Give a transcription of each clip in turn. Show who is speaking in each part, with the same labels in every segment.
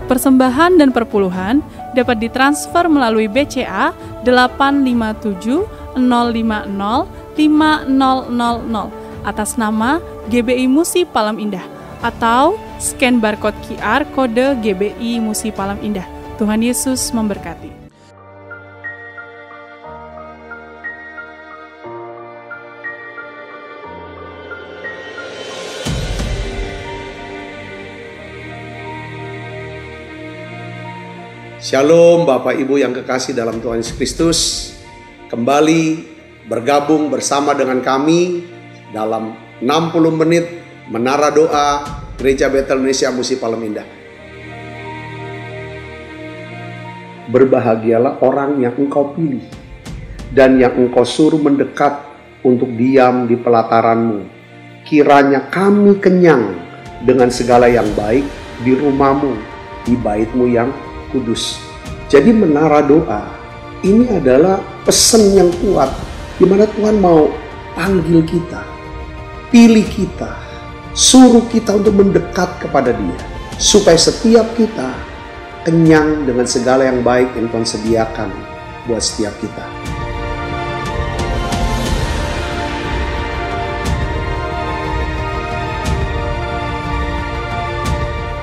Speaker 1: Persembahan dan perpuluhan dapat ditransfer melalui BCA 857 050 5000 atas nama GBI Musi Palam Indah atau scan barcode QR kode GBI Musi Palam Indah. Tuhan Yesus memberkati.
Speaker 2: Shalom Bapak Ibu yang kekasih dalam Tuhan Yesus Kristus. Kembali bergabung bersama dengan kami dalam 60 menit Menara Doa Gereja Betel Indonesia Musi Palam Indah. Berbahagialah orang yang engkau pilih dan yang engkau suruh mendekat untuk diam di pelataranmu. Kiranya kami kenyang dengan segala yang baik di rumahmu, di baitmu yang kudus. Jadi menara doa ini adalah pesan yang kuat di mana Tuhan mau panggil kita, pilih kita, suruh kita untuk mendekat kepada Dia, supaya setiap kita kenyang dengan segala yang baik yang Tuhan sediakan buat setiap kita.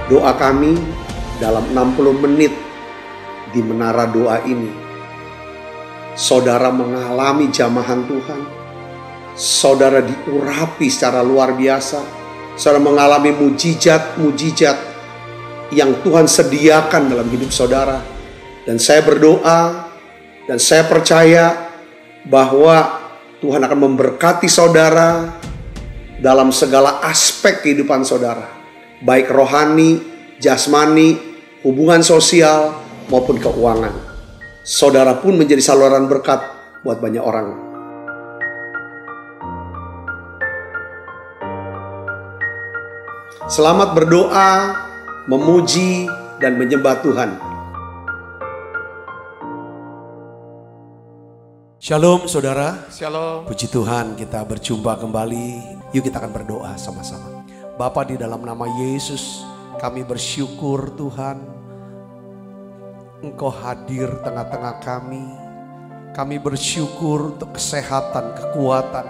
Speaker 2: Doa kami dalam 60 menit di menara doa ini, saudara mengalami jamahan Tuhan, saudara diurapi secara luar biasa, saudara mengalami mujizat-mujizat yang Tuhan sediakan dalam hidup saudara. Dan saya berdoa dan saya percaya bahwa Tuhan akan memberkati saudara dalam segala aspek kehidupan saudara, baik rohani, jasmani, hubungan sosial, maupun keuangan. Saudara pun menjadi saluran berkat buat banyak orang. Selamat berdoa, memuji, dan menyembah Tuhan. Shalom saudara.
Speaker 3: Shalom.
Speaker 2: Puji Tuhan kita berjumpa kembali. Yuk kita akan berdoa sama-sama. Bapa, di dalam nama Yesus, kami bersyukur Tuhan, Engkau hadir tengah-tengah kami. Kami bersyukur untuk kesehatan, kekuatan.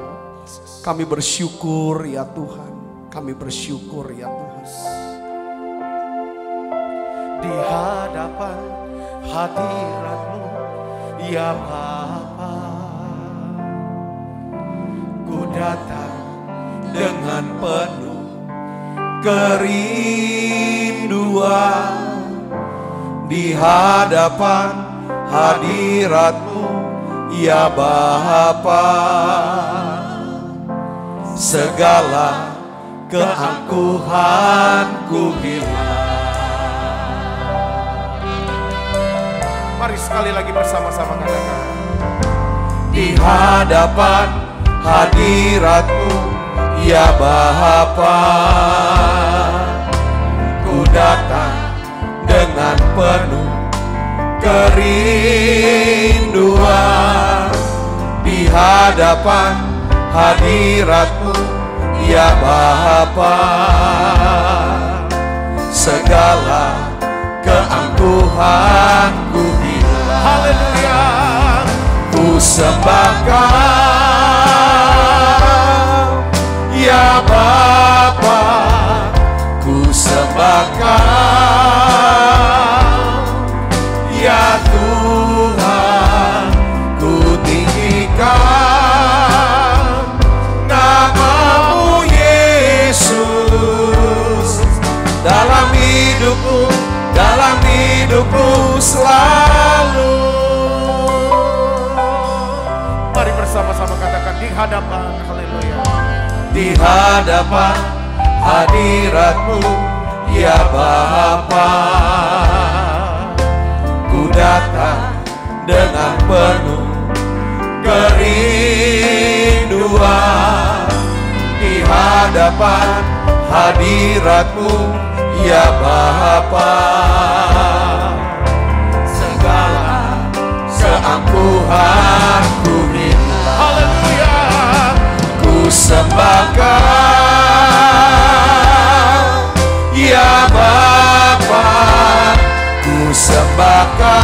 Speaker 2: Kami bersyukur ya Tuhan. Kami bersyukur ya Tuhan.
Speaker 3: Di hadapan hadirat-Mu ya Bapa, ku datang dengan penuh kerinduan. Di hadapan hadirat-Mu ya Bapa, segala keangkuhanku hilang. Mari sekali lagi bersama-sama katakan. Di hadapan hadirat-Mu ya Bapa, ku datang dengan penuh kerinduan. Di hadapan hadirat-Mu ya Bapa, segala keangkuhanku hilang. Haleluya. Ku sembah Kau ya Bapa, ku sembah Kau ya Tuhan, ku tinggikan nama-Mu Yesus dalam hidupku selalu. Mari bersama-sama katakan di hadapan, haleluya. Di hadapan hadirat-Mu ya Bapa, ku datang dengan penuh kerinduan. Di hadapan hadirat-Mu ya Bapa, segala keangkuhanku hilang. Haleluya. Ku sembah Kau ya Bapa, sembahkan,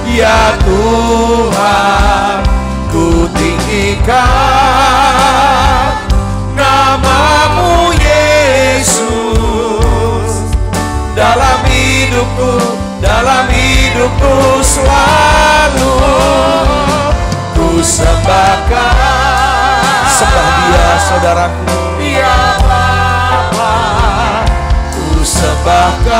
Speaker 3: ya Tuhan, ku tinggikan nama-Mu Yesus dalam hidupku selalu ku sembahkan.
Speaker 2: Sembah Dia, saudaraku.
Speaker 3: Ya Bapa, ku sembahkan,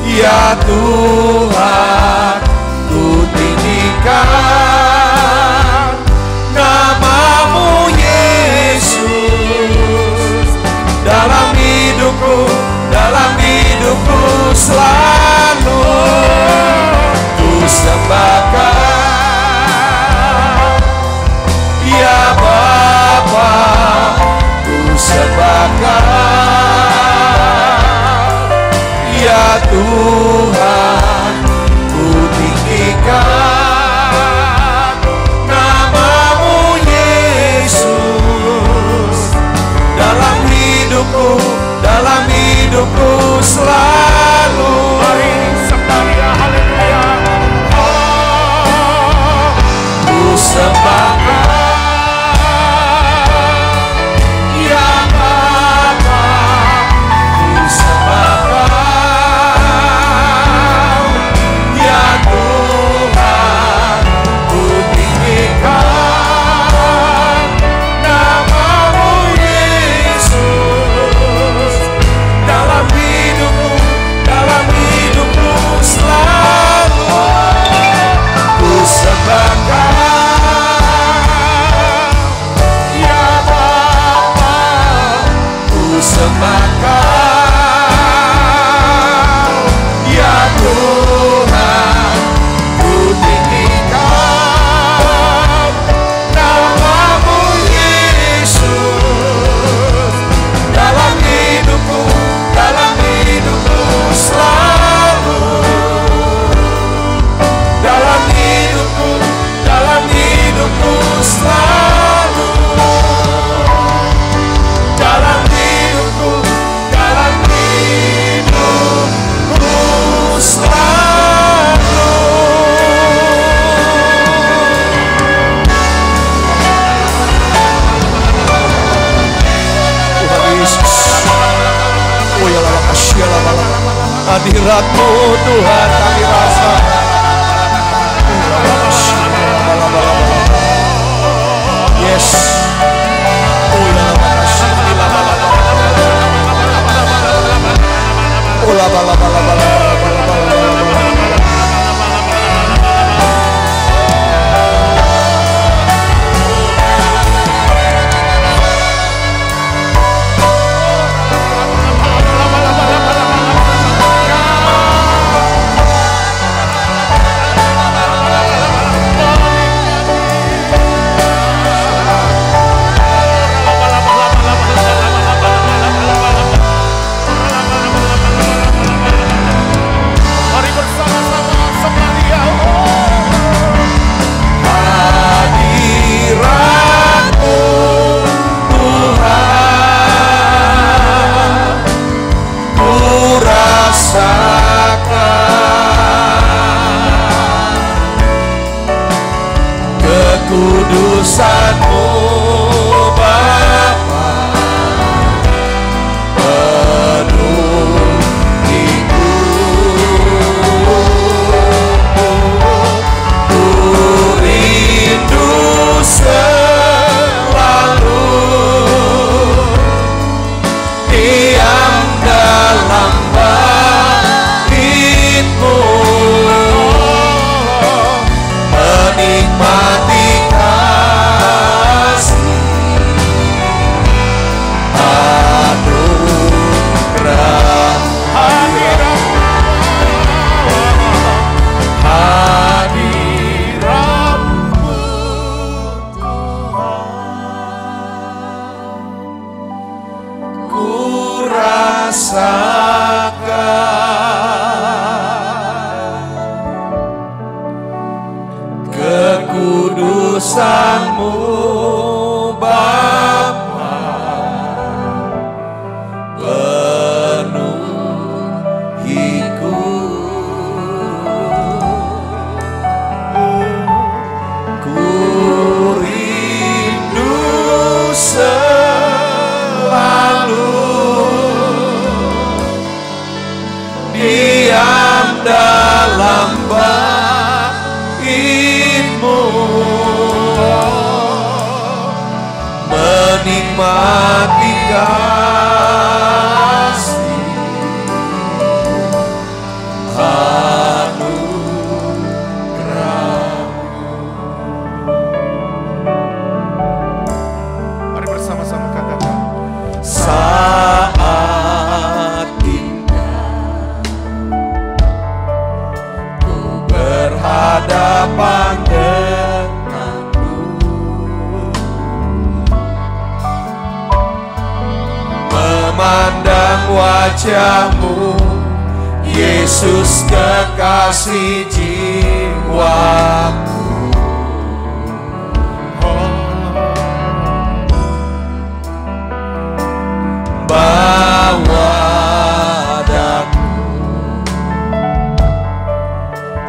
Speaker 3: ya Tuhan, ku tinggikan nama-Mu Yesus dalam hidupku selalu ku sembahkan. Ya Bapa, ku sembahkan, ya Tuhan, ku tinggikan nama-Mu Yesus dalam hidupku selalu. Mari sembah Dia, haleluya. Ku sembahkan, ya Bapa, ku sembahkan, ya Tuhan, ku tinggikan nama-Mu Yesus dalam hidupku selalu ku sembahkan. Ya Bapa, ku sembahkan, ya Tuhan, ku tinggikan nama-Mu Yesus dalam hidupku selalu, dalam hidupku selalu, dalam hidupku selalu.
Speaker 2: Tuhan Yesus, oh ya lala kasih lala, hadirat-Mu Tuhan kami rasa. Yes, oh ya lala kasih lala, oh lala.
Speaker 3: Kekudusan-Mu Bapa penuh hidupku, ku rindu selalu diam dalam bait-Mu, menikmati kekudusan-Mu Bapa menikmati kasih anugerah-Mu.
Speaker 4: Mari bersama-sama katakan.
Speaker 3: Saat indah ku berhadapan denganmu, memandang wajah-Mu, Yesus kekasih jiwaku. Bawa daku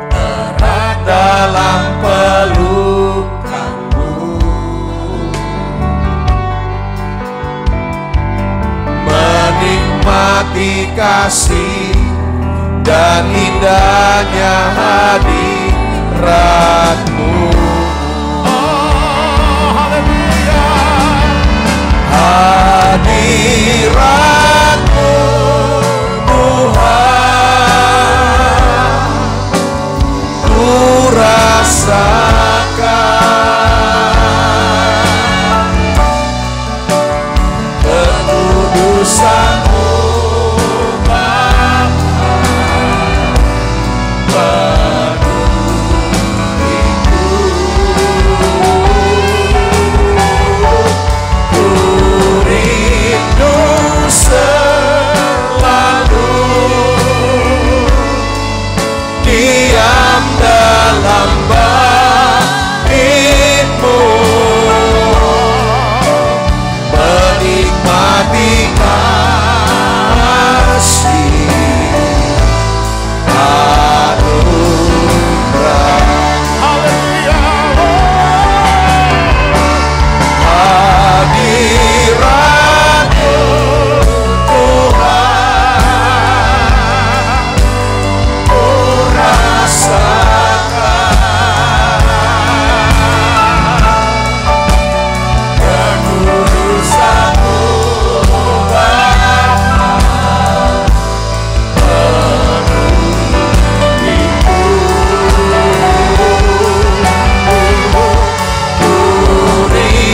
Speaker 3: erat dalam pelukan-Mu, menikmati kasih dan indahnya hadirat-Mu. Oh, haleluya. Hadirat-Mu Tuhan, ku rasakan kekudusan-Mu Bapa, penuhiku. Ku rindu selalu diam dalam bait-Mu, menikmati kasih anugerah. Haleluya. Hadirat-Mu Tuhan, ku rasakan kekudusan-Mu Bapa, penuhiku. Ku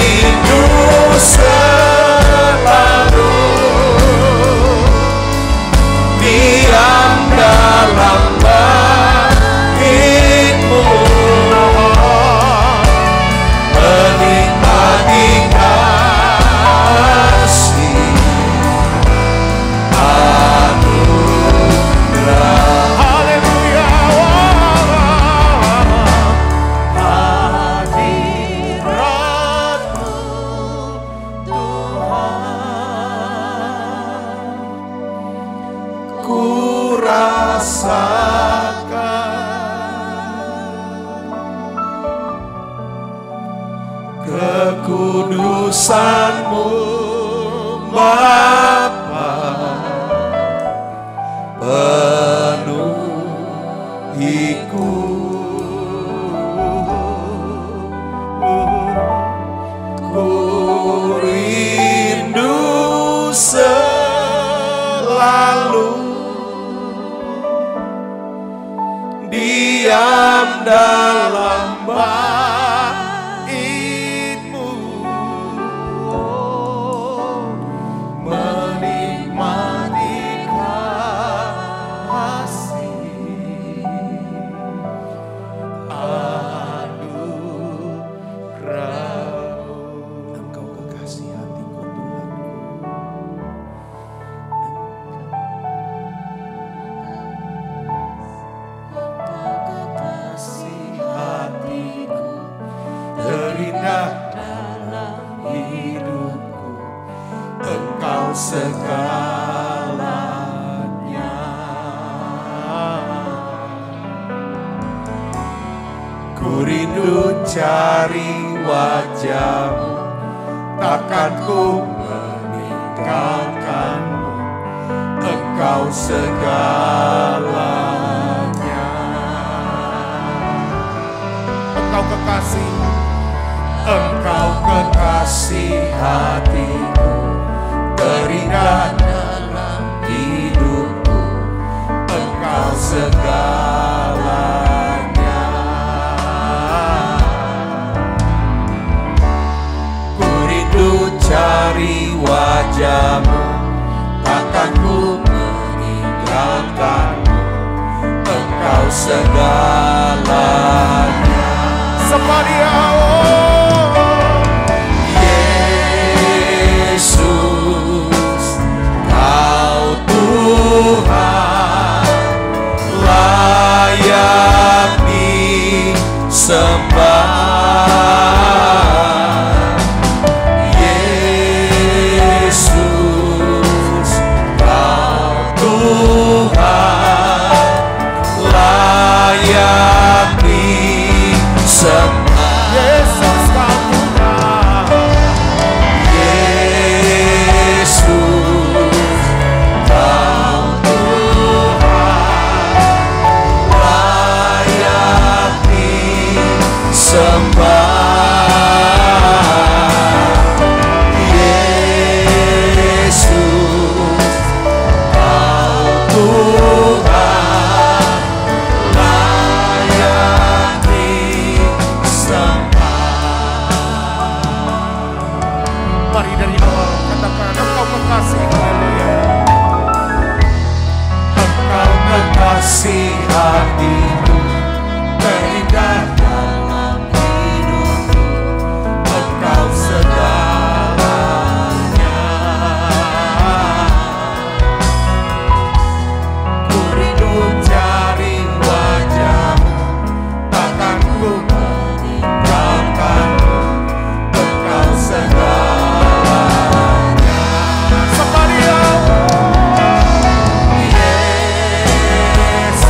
Speaker 3: rindu selalu diam dalam bait-Mu, menikmati kasih anugerah. Haleluya. Hadirat-Mu Tuhan, ku rasakan kekudusan-Mu Bapa, penuhiku. Ku rindu selalu diam dalam bait-Mu, menikmati kasih anugerah-Mu. Engkau kekasih hatiku Tuhan, terindah dalam hidupku, Engkau segalanya. Ku rindu cari wajah-Mu, takkan ku meninggalkan-Mu, Engkau segalanya.
Speaker 4: Engkau kekasih,
Speaker 3: Engkau kekasih hatiku, terindah dalam hidupku, Engkau segalanya. Ku rindu cari wajah-Mu, takkan ku meninggalkan-Mu, Engkau segalanya. Semuanya, Yesus, Kau Tuhan, layak disembah. Yesus, Kau Tuhan, layak disembah. Yesus, Kau Tuhan. Yesus, Kau Tuhan, layak disembah. Yesus, Kau Tuhan, layak disembah. Mari dari bawah katakan, Engkau kekasih, haleluya. Engkau kekasih hatiku, terindah dalam hidupku, Engkau segalanya. Ku rindu cari wajah-Mu, takkan ku meninggalkan-Mu, Engkau segalanya. Semuanya, Yesus,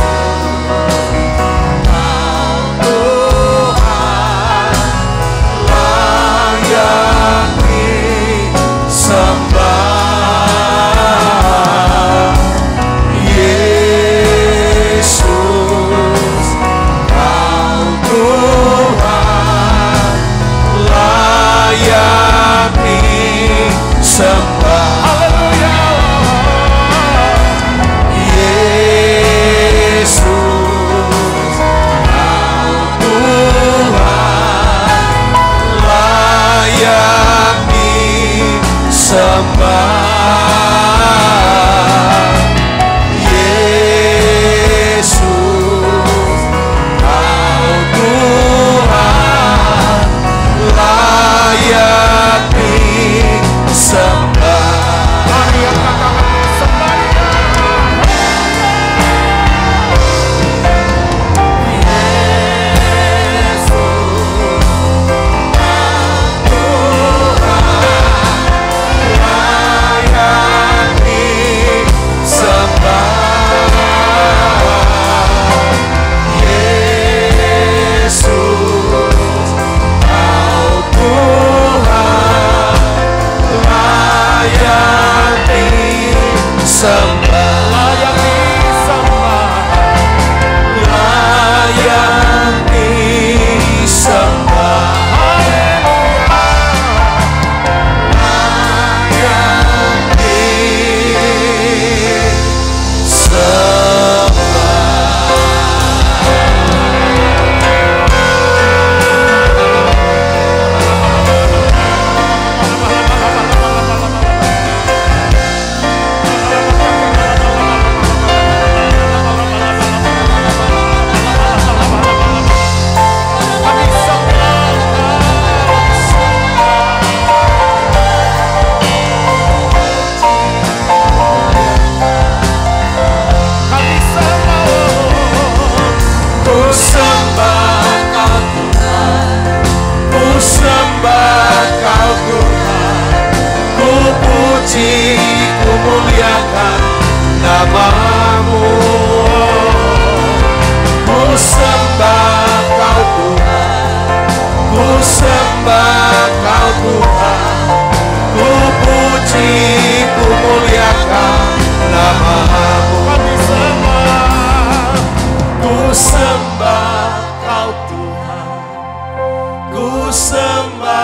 Speaker 3: Kau Tuhan, layak disembah. Yesus, Kau Tuhan, layak disembah. Haleluya. Yesus, Kau Tuhan, layak disembah. Yesus, Kau Tuhan, layak disembah. Mari yang katakan semuanya. Yesus, Kau Tuhan, layak disembah. Yesus, Kau Tuhan, layak disembah. Layak disembah. Layak disembah. Haleluya. Layak ku muliakan nama-Mu. Ku sembah Kau Tuhan, ku sembah Kau Tuhan, ku puji, ku muliakan nama-Mu. Ku sembah Kau Tuhan, ku sembah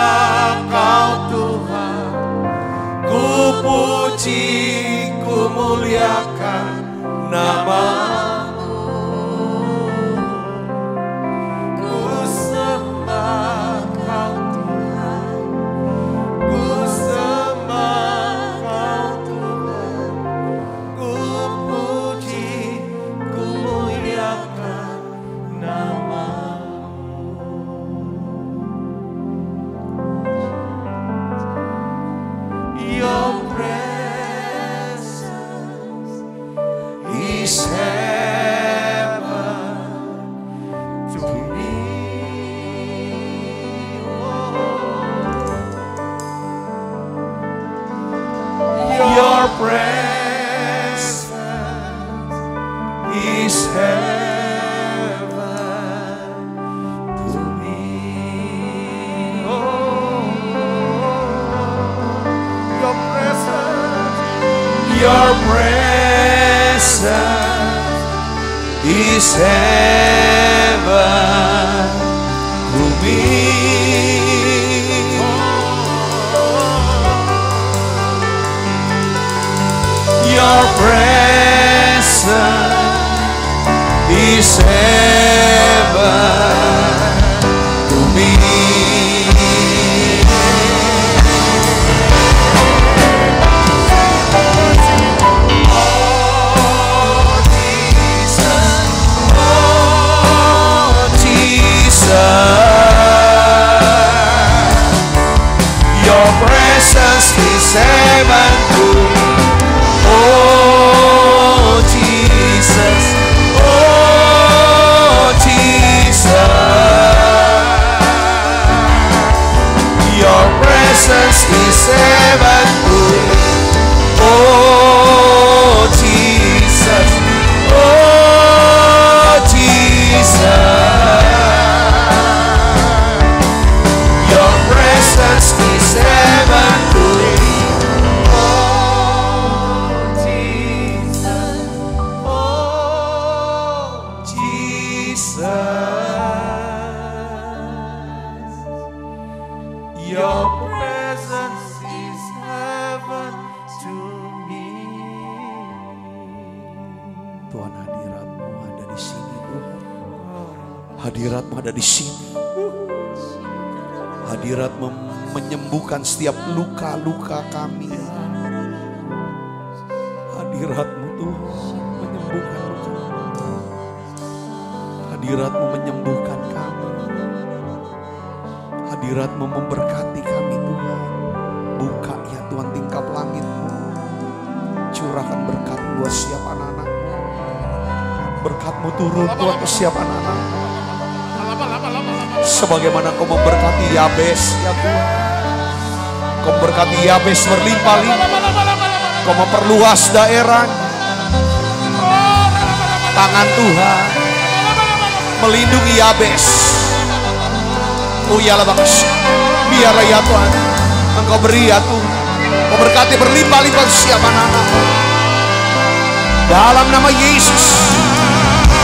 Speaker 4: puji, ku muliakan nama-Mu. Ku sembah Kau Tuhan, ku sembah Kau Tuhan, ku puji, ku muliakan nama-Mu. Your presence is heaven to me. Your presence is heaven to me. Your presence is heaven to me. Your presence is heaven to me. Your presence is heaven to me. Oh Jesus, oh Jesus. Your presence is heaven to me. Oh Jesus, oh Jesus. Your presence is heaven to me. Oh Jesus, oh Jesus. Your presence is heaven to me. Tuhan, hadirat-Mu ada di sini, Tuhan. Hadirat-Mu ada di sini. Hadirat-Mu menyembuhkan setiap luka-luka kami. Hadirat-Mu Tuhan menyembuhkan luka. Hadirat-Mu menyembuhkan kami. Hadirat-Mu memberkati kami Tuhan. Buka ya Tuhan tingkap langit-Mu. Curahkan berkat buat setiap anak-anak-Mu. Berkat-Mu turun Tuhan ke setiap anak-anak. Sebagaimana Kau memberkati Yabes ya Tuhan. Kau memberkati Yabes berlimpah-limpah. Kau memperluas daerah. Tangan Tuhan melindungi Yabes. Oh ya Bakas, biarlah ya Tuhan Engkau beri ya Tuhan. Kau berkati berlimpah-limpah siapa anak-anak. Dalam nama Yesus,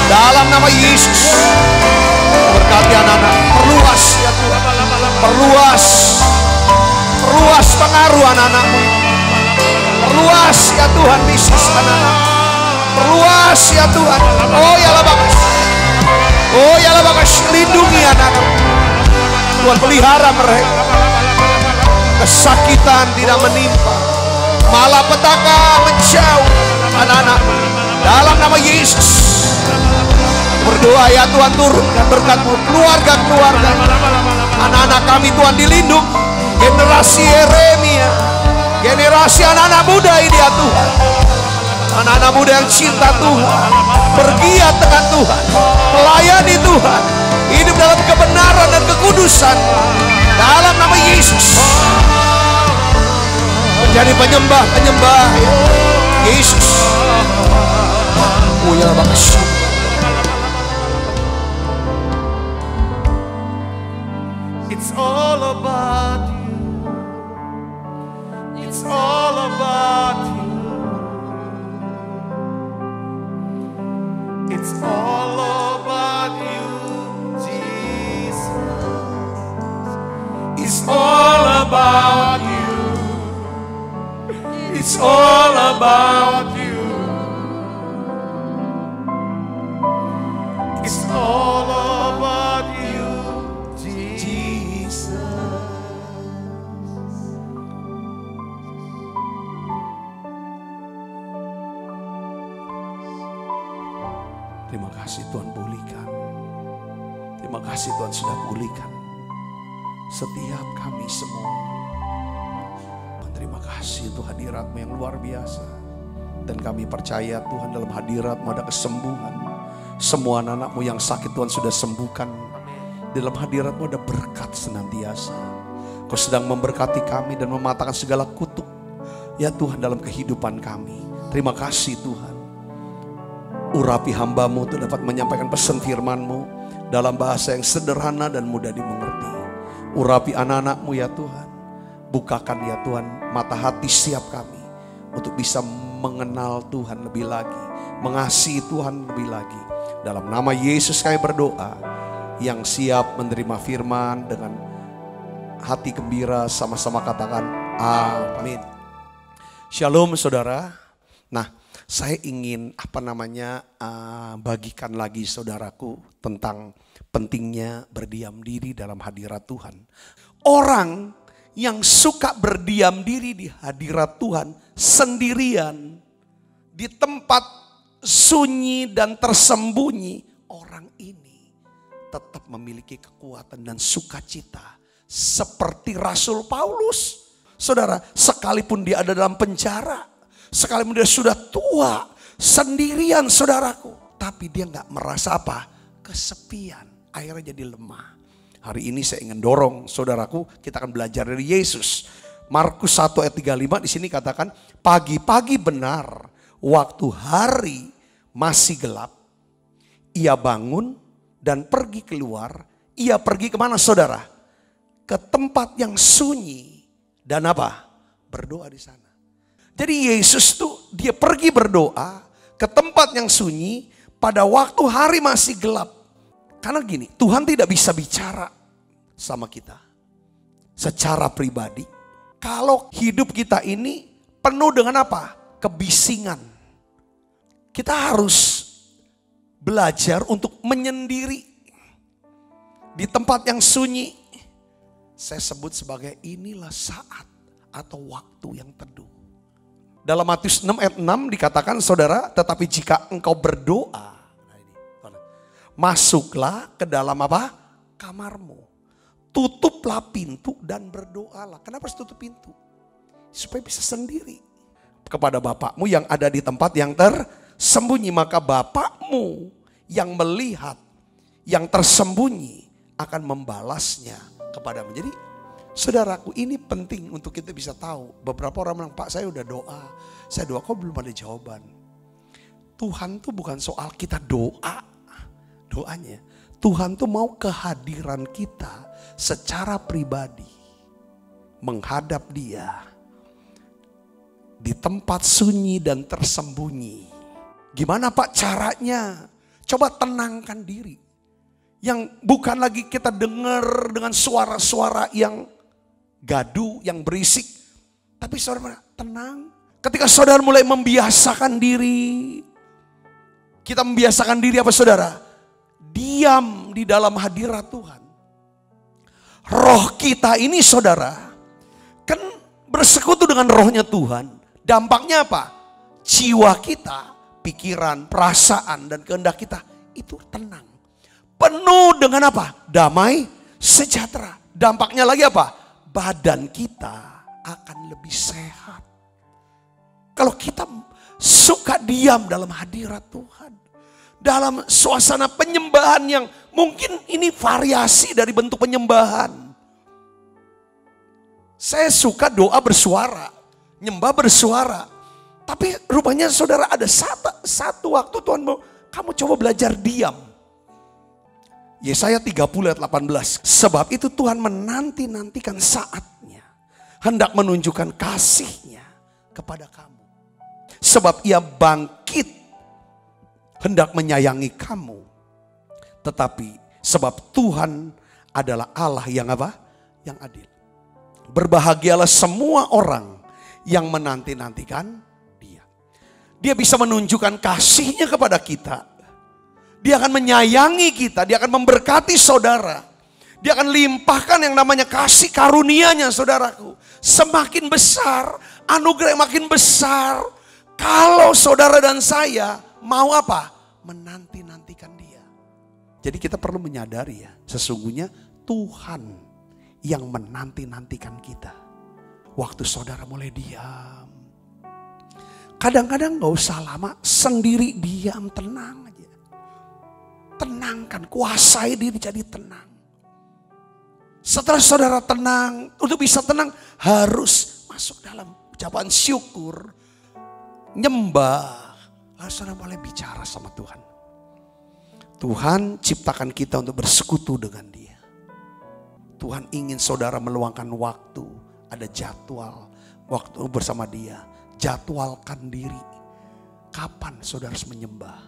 Speaker 4: dalam nama Yesus. Berkati anak-anak, perluas ya Tuhan, perluas pengaruh anak-anakmu, perluas ya Tuhan bisnis anak-anak, perluas ya Tuhan. Oh ya Bakas, oh ya Bakas, lindungi anak-anak Tuhan, pelihara mereka, kesakitan tidak menimpa, malapetaka menjauh anak-anak dalam nama Yesus. Berdoa ya Tuhan, turunkan berkat-Mu, keluarga-keluarga anak-anak kami Tuhan dilindungi. Generasi Yeremia, generasi anak-anak muda ini ya Tuhan, anak-anak muda yang cinta Tuhan, bergiat dengan Tuhan, melayani Tuhan, hidup dalam kebenaran dan kekudusan dalam nama Yesus. Menjadi penyembah-penyembah ya Yesus. Oh ya Bakas. It's all about you. It's all about you. It's all about you, Jesus. It's all about you.
Speaker 3: It's all about you. It's all about you, Jesus.
Speaker 4: Terima kasih Tuhan pulihkan. Terima kasih Tuhan sudah pulihkan setiap kami semua. Terima kasih untuk hadirat-Mu yang luar biasa. Dan kami percaya Tuhan dalam hadirat-Mu ada kesembuhan. Semua anak-anak-Mu yang sakit Tuhan sudah sembuhkan. Dalam hadirat-Mu ada berkat senantiasa. Kau sedang memberkati kami dan mematahkan segala kutuk. Ya Tuhan dalam kehidupan kami. Terima kasih Tuhan. Urapi hamba-Mu untuk dapat menyampaikan pesan firman-Mu dalam bahasa yang sederhana dan mudah dimengerti. Urapi anak-anak-Mu ya Tuhan. Bukakan ya Tuhan mata hati setiap kami untuk bisa mengenal Tuhan lebih lagi, mengasihi Tuhan lebih lagi. Dalam nama Yesus kami berdoa, yang siap menerima firman dengan hati gembira sama-sama katakan amin. Shalom saudara. Nah, saya ingin bagikan lagi saudaraku tentang pentingnya berdiam diri dalam hadirat Tuhan. Orang yang suka berdiam diri di hadirat Tuhan sendirian di tempat sunyi dan tersembunyi, orang ini tetap memiliki kekuatan dan sukacita seperti Rasul Paulus. Saudara, sekalipun dia ada dalam penjara, sekalipun dia sudah tua, sendirian saudaraku, tapi dia gak merasa apa? Kesepian, akhirnya jadi lemah. Hari ini saya ingin dorong saudaraku, kita akan belajar dari Yesus. Markus 1 ayat 35 di sini katakan, pagi-pagi benar waktu hari masih gelap, ia bangun dan pergi keluar. Ia pergi kemana saudara? Ke tempat yang sunyi dan apa? Berdoa di sana. Jadi Yesus tuh dia pergi berdoa ke tempat yang sunyi pada waktu hari masih gelap. Karena gini, Tuhan tidak bisa bicara sama kita secara pribadi kalau hidup kita ini penuh dengan apa? Kebisingan. Kita harus belajar untuk menyendiri di tempat yang sunyi. Saya sebut sebagai inilah saat atau waktu yang teduh. Dalam Matius 6 ayat 6 dikatakan saudara, tetapi jika engkau berdoa, masuklah ke dalam apa? Kamarmu. Tutuplah pintu dan berdoalah. Kenapa harus tutup pintu? Supaya bisa sendiri. Kepada Bapakmu yang ada di tempat yang tersembunyi. Maka Bapakmu yang melihat yang tersembunyi akan membalasnya kepadamu. Jadi saudaraku, ini penting untuk kita bisa tahu. Beberapa orang bilang, Pak saya udah doa. Saya doa kok belum ada jawaban. Tuhan tuh bukan soal kita doa. Doanya, Tuhan tuh mau kehadiran kita secara pribadi menghadap Dia di tempat sunyi dan tersembunyi. Gimana Pak caranya? Coba tenangkan diri. Yang bukan lagi kita dengar dengan suara-suara yang gaduh, yang berisik. Tapi saudara tenang. Ketika saudara mulai membiasakan diri, kita membiasakan diri apa saudara? Diam di dalam hadirat Tuhan. Roh kita ini saudara, kan bersekutu dengan rohnya Tuhan. Dampaknya apa? Jiwa kita, pikiran, perasaan dan kehendak kita itu tenang. Penuh dengan apa? Damai, sejahtera. Dampaknya lagi apa? Badan kita akan lebih sehat. Kalau kita suka diam dalam hadirat Tuhan. Dalam suasana penyembahan yang mungkin ini variasi dari bentuk penyembahan. Saya suka doa bersuara, nyembah bersuara. Tapi rupanya saudara ada satu waktu Tuhan mau kamu coba belajar diam. Yesaya 30 ayat 18. Sebab itu Tuhan menanti-nantikan saatnya. Hendak menunjukkan kasih-Nya kepada kamu. Sebab Ia bangkit hendak menyayangi kamu. Tetapi sebab Tuhan adalah Allah yang apa? Yang adil. Berbahagialah semua orang yang menanti-nantikan dia. Dia bisa menunjukkan kasihnya kepada kita. Dia akan menyayangi kita, dia akan memberkati saudara. Dia akan limpahkan yang namanya kasih karunia-Nya, saudaraku. Semakin besar, anugerah yang makin besar. Kalau saudara dan saya mau apa? Menanti-nantikan dia. Jadi kita perlu menyadari ya, sesungguhnya Tuhan yang menanti-nantikan kita. Waktu saudara mulai diam. Kadang-kadang gak usah lama, sendiri diam, tenang aja. Tenangkan, kuasai diri jadi tenang. Setelah saudara tenang, untuk bisa tenang harus masuk dalam ucapan syukur, nyembah. Lalu saudara boleh bicara sama Tuhan. Tuhan ciptakan kita untuk bersekutu dengan Dia. Tuhan ingin saudara meluangkan waktu, ada jadwal waktu bersama Dia. Jadwalkan diri. Kapan saudara harus menyembah?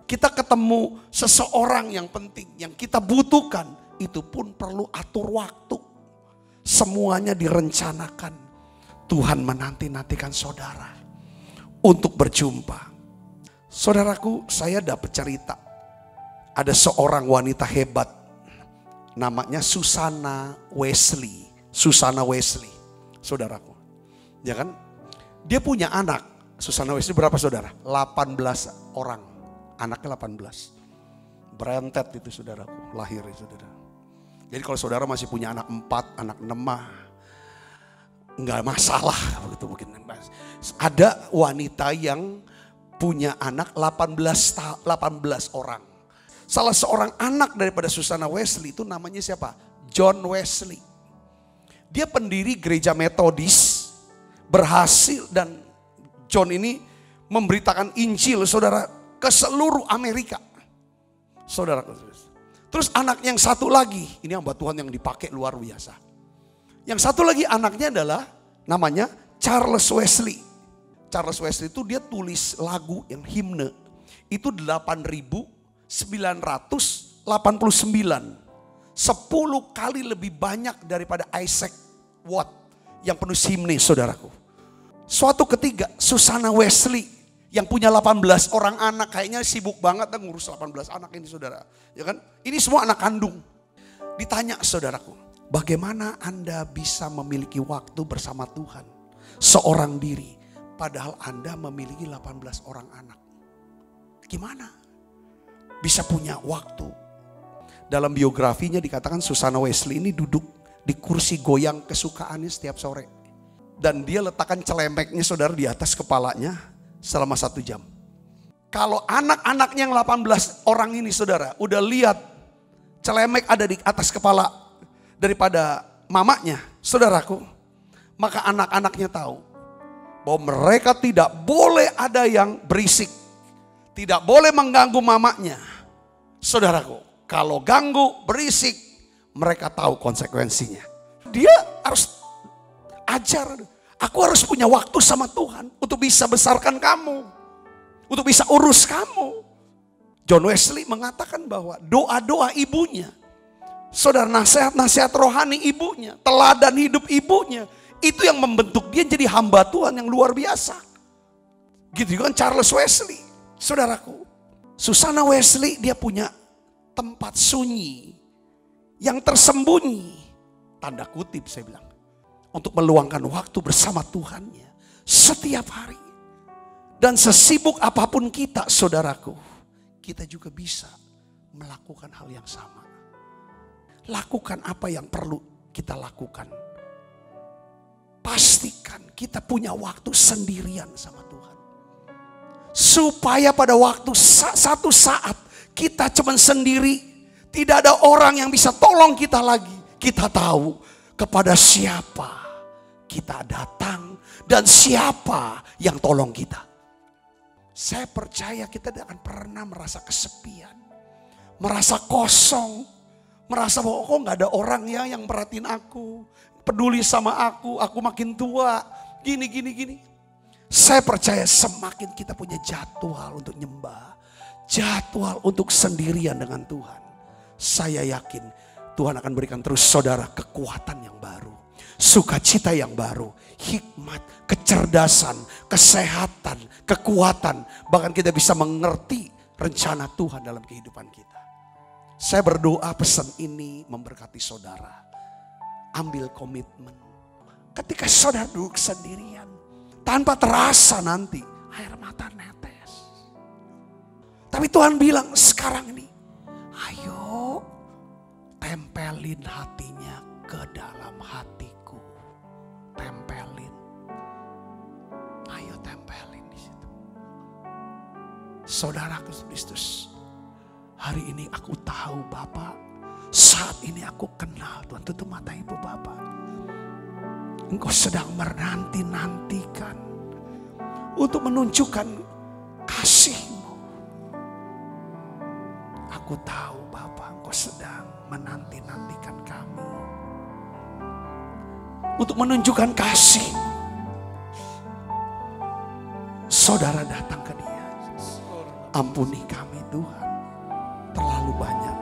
Speaker 4: Kita ketemu seseorang yang penting, yang kita butuhkan. Itu pun perlu atur waktu. Semuanya direncanakan. Tuhan menanti-nantikan saudara untuk berjumpa. Saudaraku, saya dapat cerita. Ada seorang wanita hebat. Namanya Susana Wesley. Susana Wesley. Saudaraku. Ya kan? Dia punya anak. Susana Wesley berapa saudara? 18 orang. Anaknya 18. Berentet itu saudaraku. Lahir itu saudara. Jadi kalau saudara masih punya anak 4, anak 6 mah enggak masalah begitu mungkin. Ada wanita yang punya anak 18 orang. Salah seorang anak daripada Susana Wesley itu namanya siapa? John Wesley. Dia pendiri gereja Metodis, berhasil, dan John ini memberitakan Injil saudara ke seluruh Amerika. Saudara, terus anak yang satu lagi, ini hamba Tuhan yang dipakai luar biasa. Yang satu lagi anaknya adalah namanya Charles Wesley. Charles Wesley itu dia tulis lagu yang himne. Itu 8.989. 10 kali lebih banyak daripada Isaac Watt yang penulis himne saudaraku. Suatu ketika Susana Wesley yang punya 18 orang anak, kayaknya sibuk banget dan ngurus 18 anak ini saudara. Ya kan? Ini semua anak kandung. Ditanya saudaraku, bagaimana Anda bisa memiliki waktu bersama Tuhan seorang diri, padahal Anda memiliki 18 orang anak? Gimana bisa punya waktu? Dalam biografinya dikatakan Susana Wesley ini duduk di kursi goyang kesukaannya setiap sore. Dan dia letakkan celemeknya saudara di atas kepalanya selama 1 jam. Kalau anak-anaknya yang 18 orang ini saudara udah lihat celemek ada di atas kepala daripada mamanya, saudaraku, maka anak-anaknya tahu bahwa mereka tidak boleh ada yang berisik, tidak boleh mengganggu mamanya. Saudaraku, kalau ganggu, berisik, mereka tahu konsekuensinya. Dia harus ajar, aku harus punya waktu sama Tuhan untuk bisa besarkan kamu, untuk bisa urus kamu. John Wesley mengatakan bahwa doa-doa ibunya, saudara, nasihat-nasihat rohani ibunya, teladan hidup ibunya, itu yang membentuk dia jadi hamba Tuhan yang luar biasa. Gitu kan Charles Wesley, saudaraku. Susana Wesley dia punya tempat sunyi yang tersembunyi, tanda kutip saya bilang, untuk meluangkan waktu bersama Tuhannya setiap hari. Dan sesibuk apapun kita saudaraku, kita juga bisa melakukan hal yang sama. Lakukan apa yang perlu kita lakukan. Pastikan kita punya waktu sendirian sama Tuhan. Supaya pada waktu satu saat kita cuman sendiri, tidak ada orang yang bisa tolong kita lagi. Kita tahu kepada siapa kita datang dan siapa yang tolong kita. Saya percaya kita tidak akan pernah merasa kesepian, merasa kosong, merasa bahwa kok gak ada orang ya yang perhatiin aku, peduli sama aku makin tua, gini. Saya percaya semakin kita punya jadwal untuk nyembah, jadwal untuk sendirian dengan Tuhan, saya yakin Tuhan akan berikan terus saudara kekuatan yang baru. sukacita yang baru, hikmat, kecerdasan, kesehatan, kekuatan. Bahkan kita bisa mengerti rencana Tuhan dalam kehidupan kita. Saya berdoa pesan ini memberkati saudara. Ambil komitmen. Ketika saudara duduk sendirian, tanpa terasa nanti air mata netes. Tapi Tuhan bilang sekarang ini, ayo tempelin hatinya ke dalam hatiku. Tempelin. Ayo tempelin di situ. Saudaraku Kristus, hari ini aku tahu Bapak, saat ini aku kenal Tuhan. Tutup mata ibu Bapak. Engkau sedang menanti-nantikan untuk menunjukkan kasih-Mu. Aku tahu Bapak, Engkau sedang menanti-nantikan kami untuk menunjukkan kasih. Saudara datang ke Dia. Ampuni kami Tuhan, terlalu banyak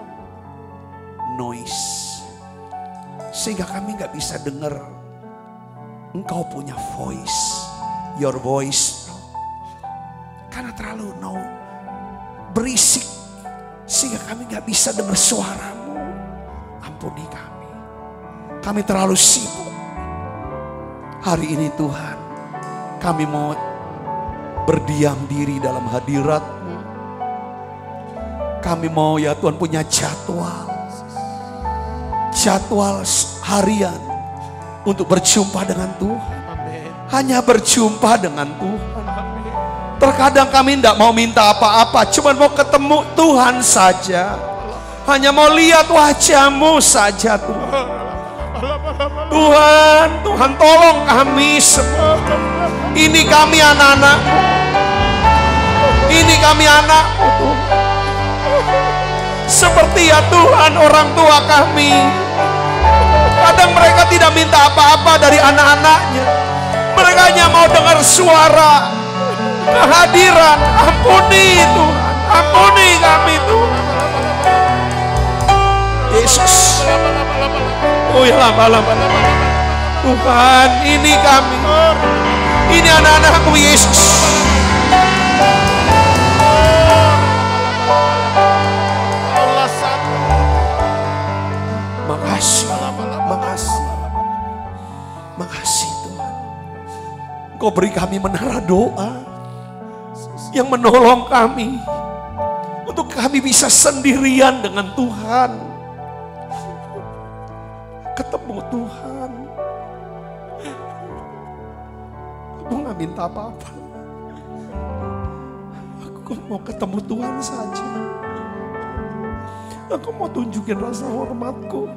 Speaker 4: noise sehingga kami gak bisa dengar Engkau punya voice, your voice, karena terlalu berisik sehingga kami gak bisa dengar suara-Mu. Ampuni kami terlalu sibuk. Hari ini Tuhan, kami mau berdiam diri dalam hadirat-Mu. Kami mau ya Tuhan punya jadwal harian untuk berjumpa dengan Tuhan. Hanya berjumpa dengan Tuhan. Terkadang kami tidak mau minta apa-apa, cuma mau ketemu Tuhan saja. Hanya mau lihat wajah-Mu saja Tuhan. Tuhan tolong kami semua. Ini kami anak-anak-Mu. Ini kami anak-Mu Tuhan. Seperti ya Tuhan orang tua kami. Kadang mereka tidak minta apa-apa dari anak-anaknya. Mereka hanya mau dengar suara, kehadiran. Ampuni Tuhan, ampuni kami Tuhan. Yesus. Oh ya lama. Tuhan, ini kami. Ini anak-anakmu Yesus. Makasih Tuhan. Engkau beri kami menara doa yang menolong kami untuk kami bisa sendirian dengan Tuhan, ketemu Tuhan. Aku gak minta apa-apa, aku mau ketemu Tuhan saja. Aku mau tunjukin rasa hormatku,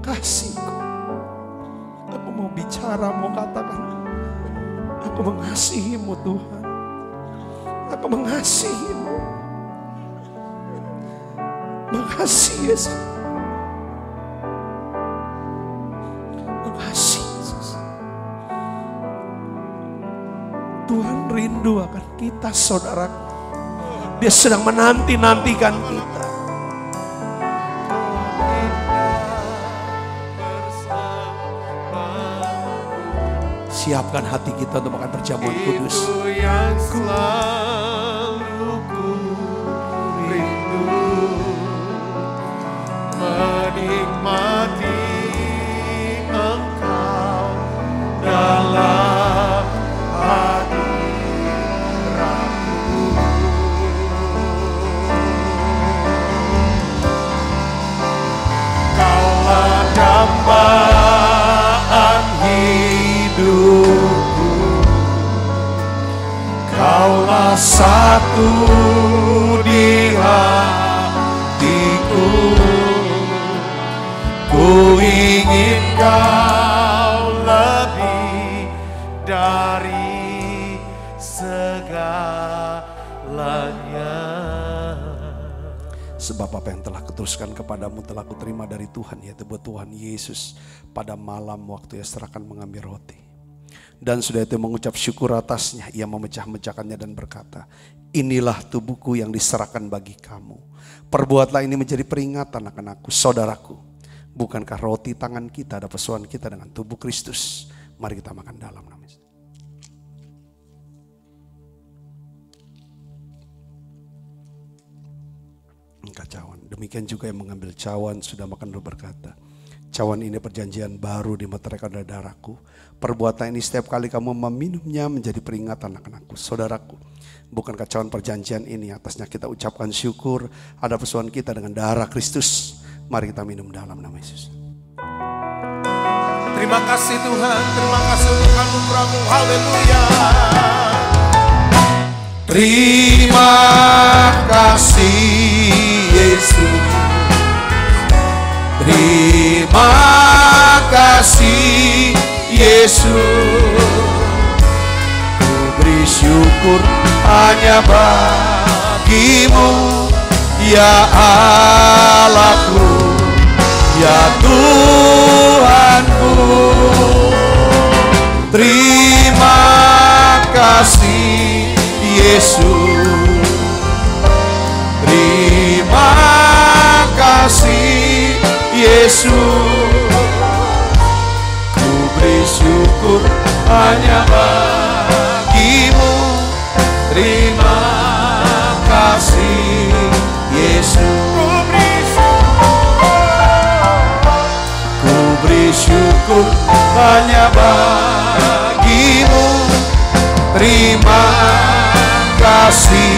Speaker 4: kasihku. Aku mau bicara, mau katakan, aku mengasihi-Mu Tuhan. Aku mengasihi-Mu. Makasih Yesus. Makasih Yesus. Tuhan rindu akan kita saudara. Dia sedang menanti-nantikan kita. Siapkan hati kita untuk makan perjamuan kudus.
Speaker 3: Itu yang selalu ku rindu, menikmati Engkau dalam hadirat-Mu. Kaulah dambaan hidupku, Kaulah satu di hatiku. Ku ingin Kau lebih dari segalanya.
Speaker 4: Sebab apa yang telah kuteruskan kepadamu telah kuterima dari Tuhan, yaitu buat Tuhan Yesus pada malam waktu Ia serahkan mengambil roti. Dan sudah itu mengucap syukur atasnya, Ia memecah-mecahkannya dan berkata, inilah tubuhku yang diserahkan bagi kamu. Perbuatlah ini menjadi peringatan akan aku. Saudaraku,
Speaker 2: Bukankah roti tangan kita ada persoalan kita dengan tubuh Kristus? Mari kita makan dalam nama Yesus. Cawan. Demikian juga yang mengambil cawan sudah makan dulu berkata, cawan ini perjanjian baru di meterai adalah darahku. Perbuatan ini setiap kali kamu meminumnya menjadi peringatan akan aku. Saudaraku, bukankah cawan perjanjian ini atasnya kita ucapkan syukur ada persoalan kita dengan darah Kristus. Mari kita minum dalam nama Yesus.
Speaker 3: Terima kasih Tuhan, terima kasih untuk anugerah-Mu. Haleluya.
Speaker 4: Terima kasih Yesus, terima kasih Yesus. Ku beri syukur hanya bagimu, ya Allahku, ya Tuhanku. Terima kasih Yesus, terima kasih Yesus. Ku beri syukur hanya bagimu. Terima kasih Yesus. Ku beri syukur hanya bagimu. Terima kasih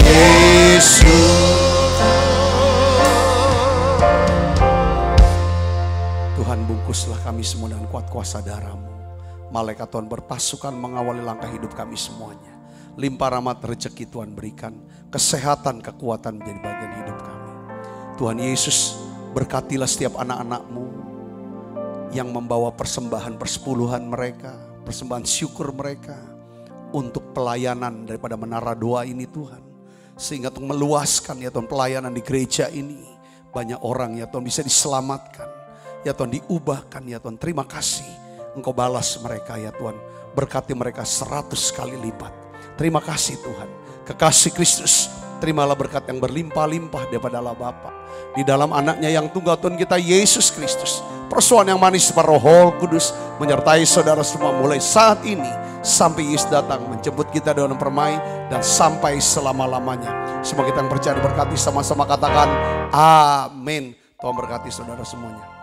Speaker 4: Yesus.
Speaker 2: Tuhan, bungkuslah kami semua dengan kuat kuasa darah-Mu. Malaikat Tuhan berpasukan mengawali langkah hidup kami semuanya. Limpah rahmat rezeki Tuhan berikan. Kesehatan, kekuatan menjadi bagian hidup kami. Tuhan Yesus, berkatilah setiap anak-anak-Mu yang membawa persembahan persepuluhan mereka, persembahan syukur mereka untuk pelayanan daripada menara doa ini Tuhan. Sehingga Tuhan meluaskan ya Tuhan pelayanan di gereja ini. Banyak orang ya Tuhan bisa diselamatkan. Ya Tuhan diubahkan ya Tuhan. Terima kasih Engkau balas mereka ya Tuhan. Berkati mereka 100 kali lipat. Terima kasih Tuhan. Kekasih Kristus, terimalah berkat yang berlimpah-limpah daripada Allah Bapa. Di dalam anaknya yang tunggal Tuhan kita Yesus Kristus. Persoalan yang manis Roh Kudus menyertai saudara semua mulai saat ini sampai Yesus datang menjemput kita dengan permai dan sampai selama-lamanya. Semua kita yang percaya diberkati sama-sama katakan amin. Tuhan berkati saudara semuanya.